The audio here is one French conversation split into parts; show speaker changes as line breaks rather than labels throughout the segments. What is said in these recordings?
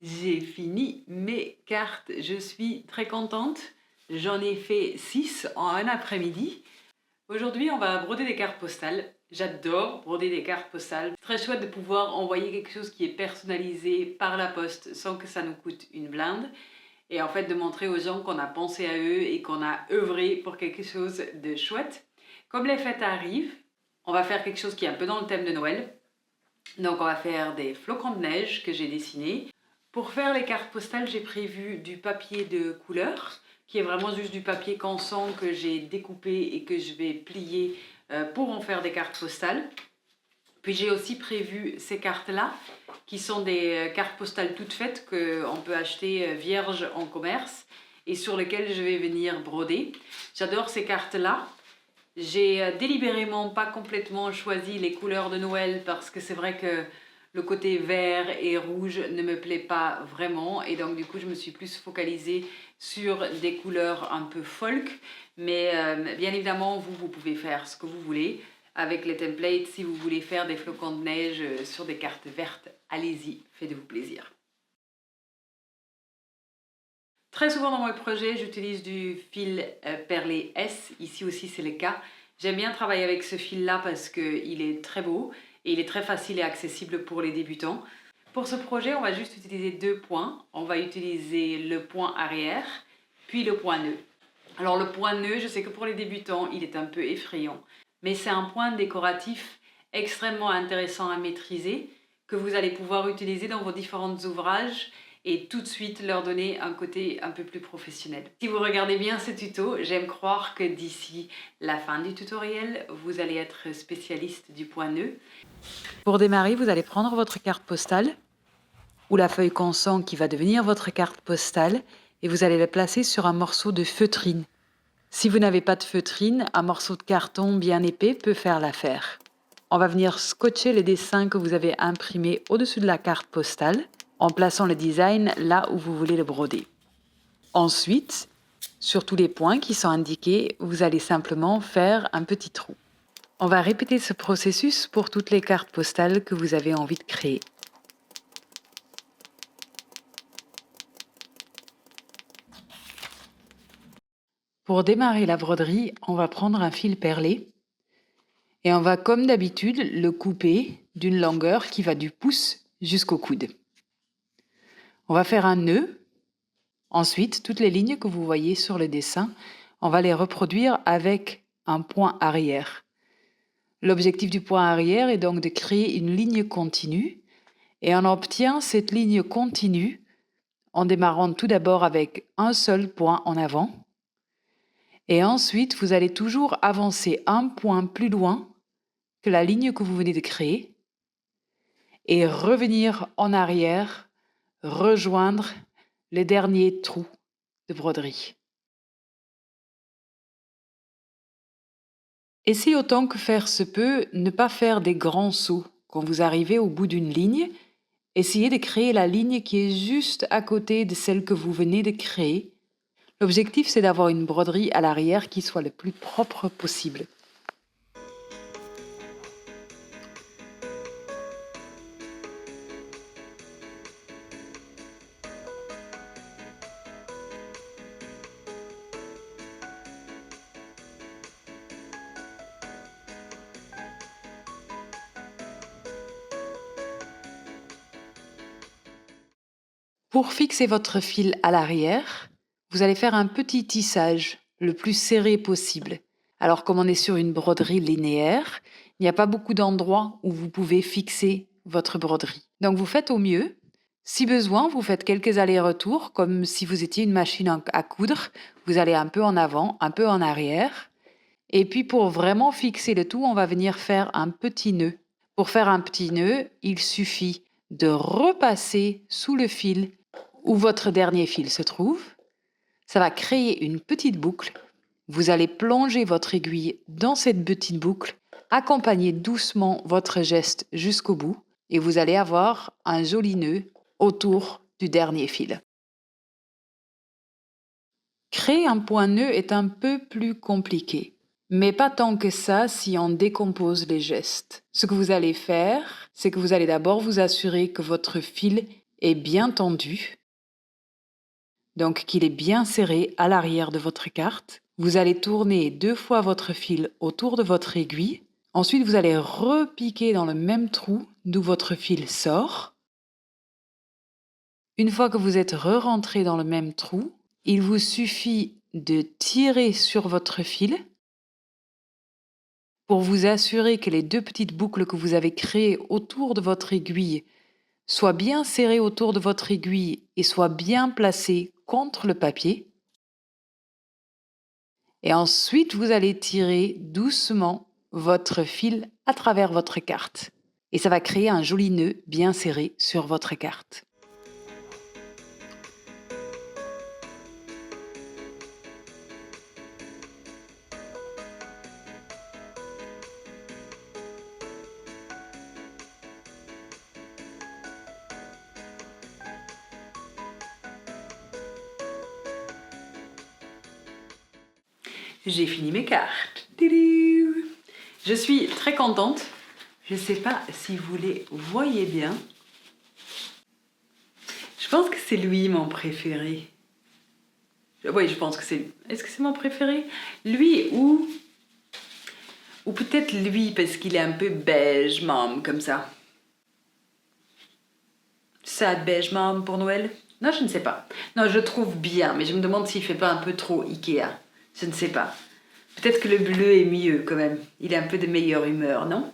J'ai fini mes cartes, je suis très contente. J'en ai fait 6 en un après-midi. Aujourd'hui, on va broder des cartes postales. J'adore broder des cartes postales. C'est très chouette de pouvoir envoyer quelque chose qui est personnalisé par la poste sans que ça nous coûte une blinde. Et en fait, de montrer aux gens qu'on a pensé à eux et qu'on a œuvré pour quelque chose de chouette. Comme les fêtes arrivent, on va faire quelque chose qui est un peu dans le thème de Noël. Donc on va faire des flocons de neige que j'ai dessinés. Pour faire les cartes postales, j'ai prévu du papier de couleur, qui est vraiment juste du papier canson que j'ai découpé et que je vais plier pour en faire des cartes postales. Puis j'ai aussi prévu ces cartes-là, qui sont des cartes postales toutes faites qu'on peut acheter vierges en commerce et sur lesquelles je vais venir broder. J'adore ces cartes-là. J'ai délibérément pas complètement choisi les couleurs de Noël parce que c'est vrai que le côté vert et rouge ne me plaît pas vraiment et donc du coup je me suis plus focalisée sur des couleurs un peu folk, mais bien évidemment vous pouvez faire ce que vous voulez avec les templates. Si vous voulez faire des flocons de neige sur des cartes vertes, allez-y, faites-vous plaisir. Très souvent dans mes projets, j'utilise du fil perlé S. Ici aussi, c'est le cas. J'aime bien travailler avec ce fil-là parce qu'il est très beau et il est très facile et accessible pour les débutants. Pour ce projet, on va juste utiliser 2 points. On va utiliser le point arrière, puis le point nœud. Alors le point nœud, je sais que pour les débutants, il est un peu effrayant, mais c'est un point décoratif extrêmement intéressant à maîtriser que vous allez pouvoir utiliser dans vos différents ouvrages et tout de suite leur donner un côté un peu plus professionnel. Si vous regardez bien ce tuto, j'aime croire que d'ici la fin du tutoriel, vous allez être spécialiste du point nœud. Pour démarrer, vous allez prendre votre carte postale ou la feuille canson qui va devenir votre carte postale et vous allez la placer sur un morceau de feutrine. Si vous n'avez pas de feutrine, un morceau de carton bien épais peut faire l'affaire. On va venir scotcher les dessins que vous avez imprimés au-dessus de la carte postale en plaçant le design là où vous voulez le broder. Ensuite, sur tous les points qui sont indiqués, vous allez simplement faire un petit trou. On va répéter ce processus pour toutes les cartes postales que vous avez envie de créer. Pour démarrer la broderie, on va prendre un fil perlé et on va, comme d'habitude, le couper d'une longueur qui va du pouce jusqu'au coude. On va faire un nœud. Ensuite, toutes les lignes que vous voyez sur le dessin, on va les reproduire avec un point arrière. L'objectif du point arrière est donc de créer une ligne continue et on obtient cette ligne continue en démarrant tout d'abord avec un seul point en avant. Et ensuite, vous allez toujours avancer un point plus loin que la ligne que vous venez de créer et revenir en arrière, rejoindre les derniers trous de broderie. Essayez autant que faire se peut, ne pas faire des grands sauts. Quand vous arrivez au bout d'une ligne, essayez de créer la ligne qui est juste à côté de celle que vous venez de créer. L'objectif, c'est d'avoir une broderie à l'arrière qui soit le plus propre possible. Pour fixer votre fil à l'arrière, vous allez faire un petit tissage le plus serré possible. Alors comme on est sur une broderie linéaire, il n'y a pas beaucoup d'endroits où vous pouvez fixer votre broderie. Donc vous faites au mieux. Si besoin, vous faites quelques allers-retours, comme si vous étiez une machine à coudre. Vous allez un peu en avant, un peu en arrière. Et puis pour vraiment fixer le tout, on va venir faire un petit nœud. Pour faire un petit nœud, il suffit de repasser sous le fil où votre dernier fil se trouve. Ça va créer une petite boucle. Vous allez plonger votre aiguille dans cette petite boucle, accompagner doucement votre geste jusqu'au bout et vous allez avoir un joli nœud autour du dernier fil. Créer un point nœud est un peu plus compliqué, mais pas tant que ça si on décompose les gestes. Ce que vous allez faire, c'est que vous allez d'abord vous assurer que votre fil est bien tendu, donc qu'il est bien serré à l'arrière de votre carte. Vous allez tourner 2 fois votre fil autour de votre aiguille. Ensuite, vous allez repiquer dans le même trou d'où votre fil sort. Une fois que vous êtes re-rentré dans le même trou, il vous suffit de tirer sur votre fil pour vous assurer que les 2 petites boucles que vous avez créées autour de votre aiguille soient bien serrées autour de votre aiguille et soient bien placées contre le papier. Et ensuite, vous allez tirer doucement votre fil à travers votre carte. Et ça va créer un joli nœud bien serré sur votre carte. J'ai fini mes cartes. Tidou. Je suis très contente. Je ne sais pas si vous les voyez bien. Je pense que c'est lui mon préféré. Oui, je pense que c'est lui. Est-ce que c'est mon préféré? Lui ou peut-être lui parce qu'il est un peu beige mom comme ça. Sad beige mom pour Noël? Non, je ne sais pas. Non, je le trouve bien, mais je me demande s'il fait pas un peu trop Ikea. Je ne sais pas. Peut-être que le bleu est mieux quand même. Il est un peu de meilleure humeur, non?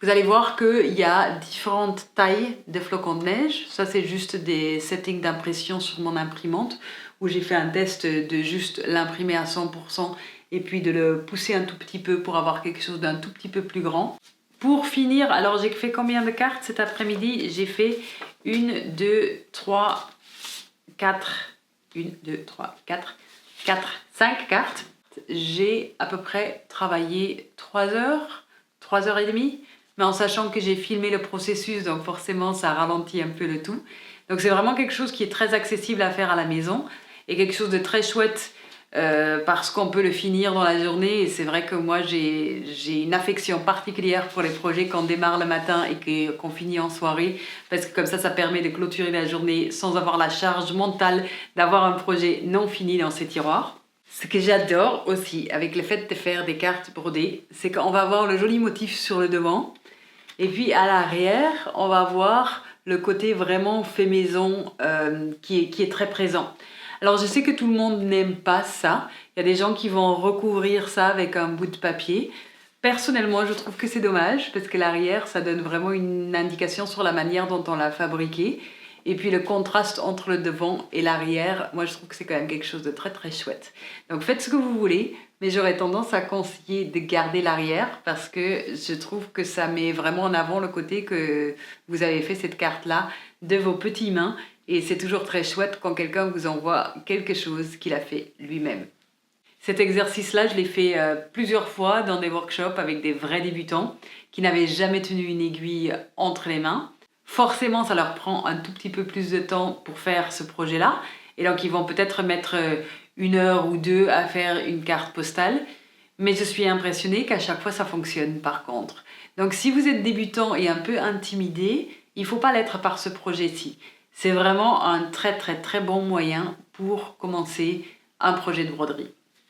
Vous allez voir qu'il y a différentes tailles de flocons de neige. Ça, c'est juste des settings d'impression sur mon imprimante où j'ai fait un test de juste l'imprimer à 100% et puis de le pousser un tout petit peu pour avoir quelque chose d'un tout petit peu plus grand. Pour finir, alors j'ai fait combien de cartes cet après-midi? J'ai fait 1, 2, 3, 4, 1, 2, 3, 4, 5 cartes. J'ai à peu près travaillé 3 heures, 3 heures et demie, mais en sachant que j'ai filmé le processus, donc forcément ça ralentit un peu le tout. Donc c'est vraiment quelque chose qui est très accessible à faire à la maison et quelque chose de très chouette parce qu'on peut le finir dans la journée. Et c'est vrai que moi j'ai une affection particulière pour les projets qu'on démarre le matin et qu'on finit en soirée, parce que comme ça permet de clôturer la journée sans avoir la charge mentale d'avoir un projet non fini dans ses tiroirs. Ce que j'adore aussi avec le fait de faire des cartes brodées, c'est qu'on va avoir le joli motif sur le devant et puis à l'arrière, on va avoir le côté vraiment fait maison qui est très présent. Alors je sais que tout le monde n'aime pas ça. Il y a des gens qui vont recouvrir ça avec un bout de papier. Personnellement, je trouve que c'est dommage parce que l'arrière, ça donne vraiment une indication sur la manière dont on l'a fabriqué. Et puis le contraste entre le devant et l'arrière, moi je trouve que c'est quand même quelque chose de très très chouette. Donc faites ce que vous voulez, mais j'aurais tendance à conseiller de garder l'arrière parce que je trouve que ça met vraiment en avant le côté que vous avez fait cette carte-là de vos petites mains. Et c'est toujours très chouette quand quelqu'un vous envoie quelque chose qu'il a fait lui-même. Cet exercice-là, je l'ai fait plusieurs fois dans des workshops avec des vrais débutants qui n'avaient jamais tenu une aiguille entre les mains. Forcément, ça leur prend un tout petit peu plus de temps pour faire ce projet-là. Et donc, ils vont peut-être mettre 1 heure ou 2 à faire une carte postale. Mais je suis impressionnée qu'à chaque fois, ça fonctionne par contre. Donc, si vous êtes débutant et un peu intimidé, il ne faut pas l'être par ce projet-ci. C'est vraiment un très très très bon moyen pour commencer un projet de broderie.